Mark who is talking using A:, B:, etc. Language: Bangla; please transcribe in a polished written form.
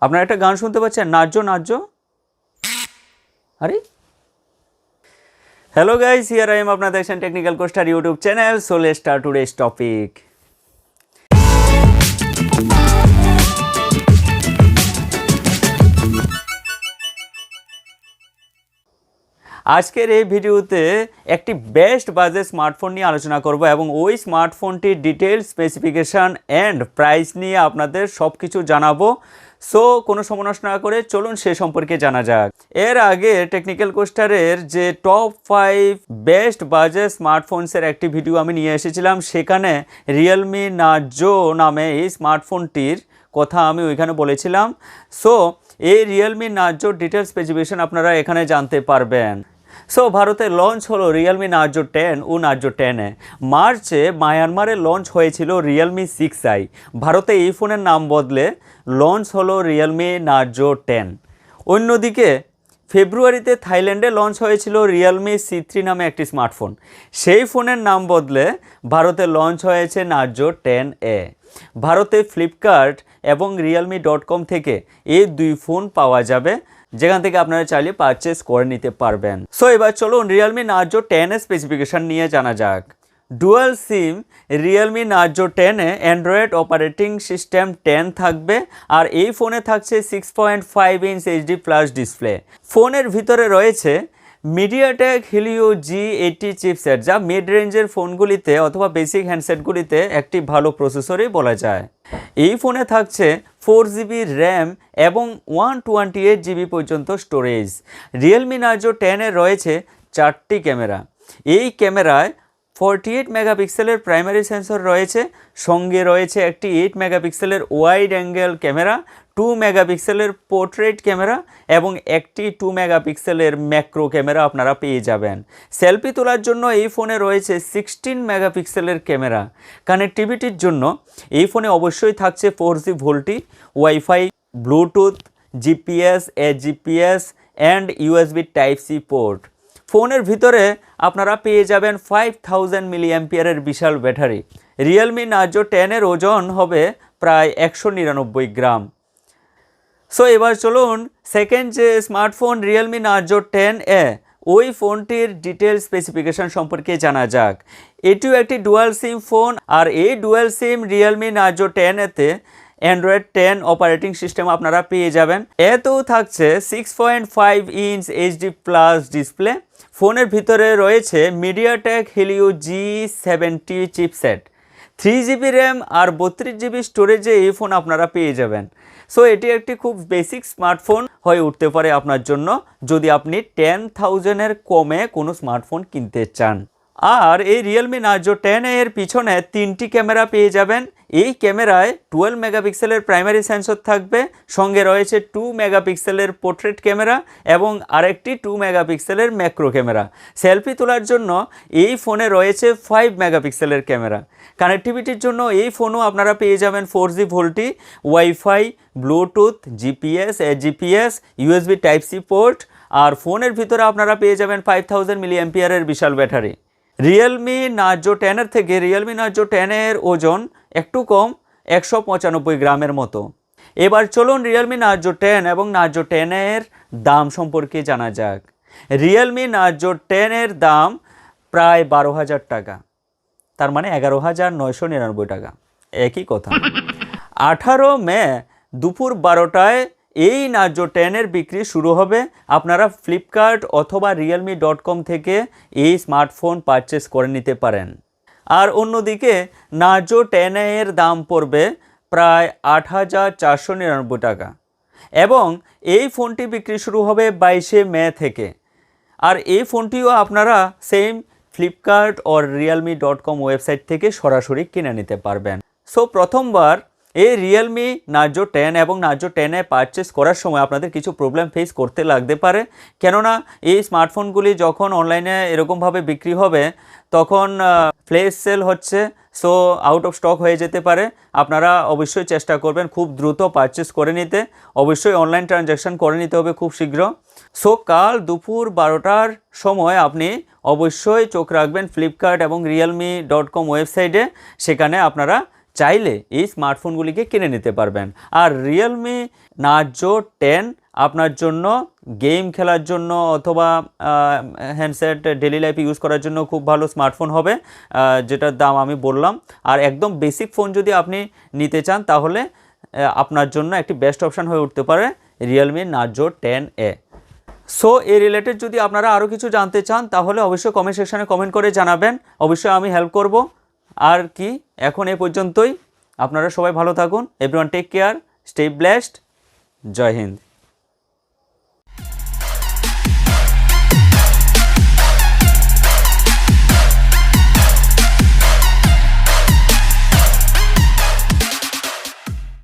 A: আপনারা একটা গান শুনতে পাচ্ছেন, নাচো নাচো। আরে hello guys, here I am, আপনারা দেখছেন technical coaster YouTube channel. So let's start today's topic. আজকের এই ভিডিওতে একটি বেস্ট বাজেট স্মার্টফোন নিয়ে আলোচনা করব এবং ওই স্মার্টফোনটির ডিটেলস, স্পেসিফিকেশান অ্যান্ড প্রাইস নিয়ে আপনাদের সব কিছু জানাবো। সো কোনো সময় নষ্ট না করে চলুন সে সম্পর্কে জানা যাক। এর আগে টেকনিক্যাল কোস্টারের যে টপ 5 বেস্ট বাজেট স্মার্টফোনসের একটি ভিডিও আমি নিয়ে এসেছিলাম, সেখানে রিয়েলমি নার্জো নামে এই স্মার্টফোনটির কথা আমি ওইখানে বলেছিলাম। সো এই রিয়েলমি নার্জোর ডিটেলস স্পেসিফিকেশন আপনারা এখানে জানতে পারবেন। সো ভারতে লঞ্চ হলো রিয়েলমি নার্জো 10 ও নার্জো 10 মার্চে মায়ানমারে লঞ্চ হয়েছিল রিয়েলমি 6i। ভারতে এই ফোনের নাম বদলে লঞ্চ হলো রিয়েলমি নার্জো 10। অন্যদিকে ফেব্রুয়ারিতে থাইল্যান্ডে লঞ্চ হয়েছিল রিয়েলমি C3 নামে একটি স্মার্টফোন। সেই ফোনের নাম বদলে ভারতে লঞ্চ হয়েছে নার্জো 10A। ভারতে ফ্লিপকার্ট এবং realme.com থেকে এই দুই ফোন পাওয়া যাবে, যেখান থেকে আপনারা চাইলে পারচেস করে নিতে পারবেন। সো এবার চলুন রিয়েলমি নার্জো 10 এর স্পেসিফিকেশান নিয়ে জানা যাক। Dual SIM Realme Narzo 10 Android operating system 10 থাকবে, আর এই ফোনে থাকছে 6.5 ইঞ্চ HD+ ডিসপ্লে। ফোনের ভিতরে রয়েছে মিডিয়াটেক হিলিও G80 চিপসেট, যা মিড রেঞ্জের ফোনগুলিতে অথবা বেসিক হ্যান্ডসেটগুলিতে একটি ভালো প্রসেসরই বলা যায়। এই ফোনে থাকছে 4GB র্যাম এবং 128GB পর্যন্ত স্টোরেজ। রিয়েলমি নার্জো 10 রয়েছে 4টি ক্যামেরা। এই ক্যামেরায় 48 মেগাপিক্সেলের প্রাইমারি সেন্সর রয়েছে, সঙ্গে রয়েছে একটি 8 মেগাপিক্সেলের ওয়াইড অ্যাঙ্গেল ক্যামেরা, 2 মেগাপিক্সেলের পোর্ট্রেট ক্যামেরা এবং একটি 2 মেগাপিক্সেলের ম্যাক্রো ক্যামেরা আপনারা পেয়ে যাবেন। সেলফি তোলার জন্য এই ফোনে রয়েছে 16 মেগাপিক্সেলের ক্যামেরা। কানেক্টিভিটির জন্য এই ফোনে অবশ্যই থাকছে 4G VoLTE, Wi-Fi, Bluetooth, GPS, AGPS and USB Type-C port. ফোনের ভিতরে আপনারা পেয়ে যাবেন 5000 মিলিঅ্যাম্পিয়ারের বিশাল ব্যাটারি। রিয়েলমি নার্জো 10 ওজন হবে প্রায় 199 গ্রাম। সো এবার চলুন সেকেন্ড যে স্মার্টফোন রিয়েলমি নার্জো 10A, ওই ফোনটির ডিটেল স্পেসিফিকেশান সম্পর্কে জানা যাক। এটিও একটি ডুয়াল সিম ফোন, আর এই ডুয়াল সিম রিয়েলমি নার্জো 10তে অ্যান্ড্রয়েড 10 অপারেটিং সিস্টেম আপনারা পেয়ে যাবেন। এতেও থাকছে 6.5 ইঞ্চ HD+ ডিসপ্লে। ফোনের ভিতরে রয়েছে MediaTek Helio G70 chipset, 3GB RAM আর 32GB স্টোরেজে এই ফোন আপনারা পেয়ে যাবেন। সো এটি একটি খুব বেসিক স্মার্টফোন হয়ে উঠতে পারে আপনার জন্য, যদি আপনি 10,000 কমে কোনো স্মার্টফোন কিনতে চান। আর এই রিয়েলমি নার্জো 10 এর পিছনে 3টি ক্যামেরা পেয়ে যাবেন। এই ক্যামেরায় 12 মেগাপিক্সেলের প্রাইমারি সেন্সর থাকবে, সঙ্গে রয়েছে 2 মেগাপিক্সেলের পোর্ট্রেট ক্যামেরা এবং আরেকটি 2 মেগাপিক্সেলের ম্যাক্রো ক্যামেরা। সেলফি তোলার জন্য এই ফোনে রয়েছে 5 মেগাপিক্সেলের ক্যামেরা। কানেক্টিভিটির জন্য এই ফোনও আপনারা পেয়ে যাবেন 4G VoLTE, Wi-Fi, Bluetooth, GPS, AGPS, USB Type-C port, আর ফোনের ভিতরে আপনারা পেয়ে যাবেন 5000 মিলিঅ্যাম্পিয়ারের বিশাল ব্যাটারি। রিয়েলমি নার্জো 10 থেকে রিয়েলমি নার্জো 10 ওজন একটু কম, 195 গ্রামের মতো। এবার চলুন রিয়েলমি নার্জো 10 এবং নার্জো 10 দাম সম্পর্কে জানা যাক। রিয়েলমি নার্জো 10 দাম প্রায় 12,000 টাকা, তার মানে 11,999 টাকা, একই কথা। 18 মে দুপুর 12টায় এই নার্জো 10 বিক্রি শুরু হবে। আপনারা ফ্লিপকার্ট অথবা realme.com থেকে এই স্মার্টফোন পারচেস করে নিতে পারেন। আর অন্যদিকে নার্জো 10 দাম পড়বে প্রায় 8,499 টাকা, এবং এই ফোনটি বিক্রি শুরু হবে 22 মে থেকে। আর এই ফোনটিও আপনারা সেম ফ্লিপকার্ট ও realme.com ওয়েবসাইট থেকে সরাসরি কিনে নিতে পারবেন। সো প্রথমবার এই রিয়েলমি নার্জো 10 এবং নার্জো 10 পারচেস করার সময় আপনাদের কিছু প্রবলেম ফেস করতে লাগতে পারে, কেননা এই স্মার্টফোনগুলি যখন অনলাইনে এরকমভাবে বিক্রি হবে তখন ফ্ল্যাশ সেল হচ্ছে, সো আউট অফ স্টক হয়ে যেতে পারে। আপনারা অবশ্যই চেষ্টা করবেন খুব দ্রুত পারচেস করে নিতে, অবশ্যই অনলাইন ট্রানজ্যাকশান করে নিতে হবে খুব শীঘ্র। সো কাল দুপুর 12টার সময় আপনি অবশ্যই চোখ রাখবেন ফ্লিপকার্ট এবং realme.com ওয়েবসাইটে, সেখানে আপনারা চাইলে এই স্মার্টফোনগুলিকে কিনে নিতে পারবেন। আর রিয়েলমি নার্জো 10 আপনার জন্য গেম খেলার জন্য অথবা হ্যান্ডসেট ডেলি লাইফে ইউজ করার জন্য খুব ভালো স্মার্টফোন হবে, যেটার দাম আমি বললাম। আর একদম বেসিক ফোন যদি আপনি নিতে চান তাহলে আপনার জন্য একটি বেস্ট অপশান হয়ে উঠতে পারে রিয়েলমি নার্জো 10A। সো এই রিলেটেড যদি আপনারা আরও কিছু জানতে চান তাহলে অবশ্যই কমেন্ট সেকশানে কমেন্ট করে জানাবেন, অবশ্যই আমি হেল্প করব। আর কি, এখন এ পর্যন্তই। আপনারা সবাই ভালো থাকুন। Everyone take care, stay blessed. Jai Hind.